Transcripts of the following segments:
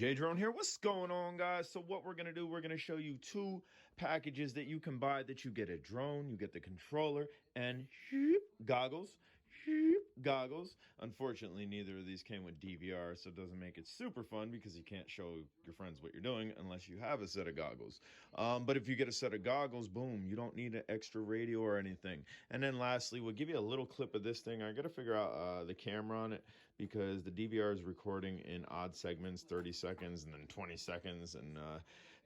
AJ1001 here. What's going on, guys? So what we're going to do, we're going to show you two packages that you can buy that you get a drone, you get the controller, and goggles. Goggles. Unfortunately, neither of these came with DVR, so it doesn't make it super fun because you can't show your friends what you're doing unless you have a set of goggles. But if you get a set of goggles, boom, you don't need an extra radio or anything. And then lastly, we'll give you a little clip of this thing. I got to figure out the camera on it because the DVR is recording in odd segments, 30 seconds and then 20 seconds. And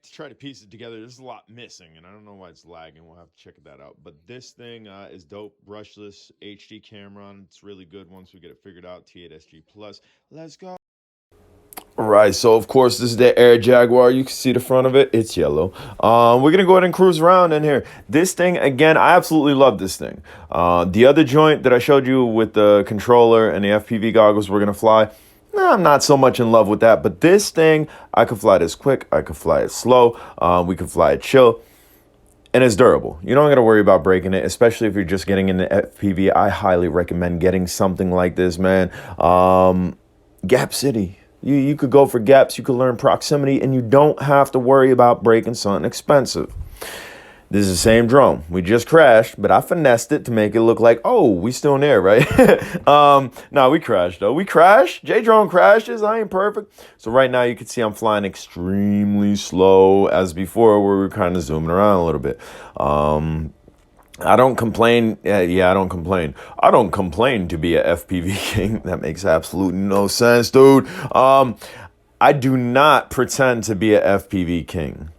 to try to piece it together, there's a lot missing, and I don't know why it's lagging. We'll have to check that out. But this thing is dope, brushless HD camera on. It's really good once we get it figured out. T8SG Plus. Let's go. Right, so of course this is the Airjugar. You can see the front of it, it's yellow. We're gonna go ahead and cruise around in here. This thing, again, I absolutely love this thing. The other joint that I showed you with the controller and the FPV goggles we're gonna fly, I'm not so much in love with that, but this thing, I could fly this quick, I could fly it slow, we could fly it chill, and it's durable. You don't gotta worry about breaking it, especially if you're just getting into FPV. I highly recommend getting something like this, man. Gap City. You could go for gaps, you could learn proximity, and you don't have to worry about breaking something expensive. This is the same drone. We just crashed, but I finessed it to make it look like, oh, we still in there, right? No, we crashed, though. We crashed. J-Drone crashes. I ain't perfect. So right now, you can see I'm flying extremely slow as before, where we're kind of zooming around a little bit. I don't complain. Yeah, I don't complain. I don't complain to be a FPV king. That makes absolutely no sense, dude. I do not pretend to be a FPV king.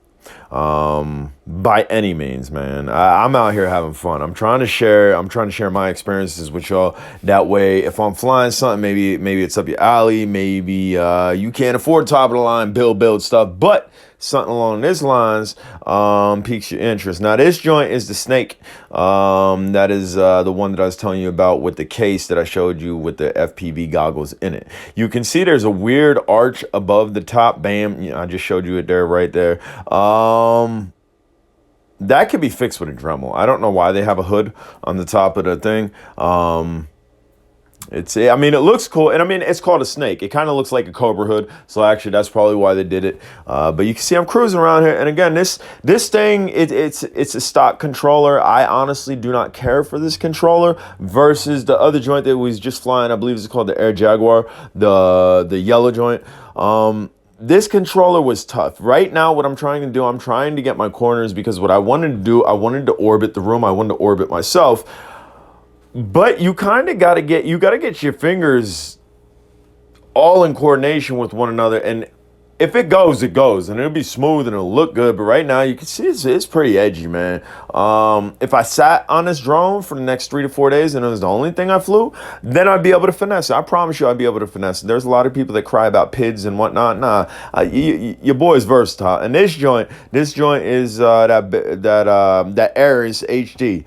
By any means, man. I'm out here having fun. I'm trying to share my experiences with y'all. That way, if I'm flying something, maybe it's up your alley, maybe you can't afford top of the line build stuff, but something along these lines piques your interest. Now, this joint is the Snake. That is the one that I was telling you about with the case that I showed you with the FPV goggles in it. You can see there's a weird arch above the top. Bam. I just showed you it there, right there. That could be fixed with a Dremel. I don't know why they have a hood on the top of the thing. I mean, it looks cool, and I mean, it's called a Snake. It kind of looks like a Cobra hood, so actually that's probably why they did it. But you can see I'm cruising around here, and again, this thing, it's a stock controller. I honestly do not care for this controller versus the other joint that was just flying. I believe it's called the Airjugar, the yellow joint. This controller was tough. Right now, what I'm trying to do, I'm trying to get my corners, because what I wanted to do, I wanted to orbit the room. I wanted to orbit myself. But you kind of got to get your fingers all in coordination with one another. And if it goes, it goes. And it'll be smooth and it'll look good. But right now, you can see it's pretty edgy, man. If I sat on this drone for the next 3 to 4 days and it was the only thing I flew, then I'd be able to finesse it. I promise you I'd be able to finesse it. There's a lot of people that cry about PIDs and whatnot. Nah, your boy's versatile. And this joint is that Arris HD.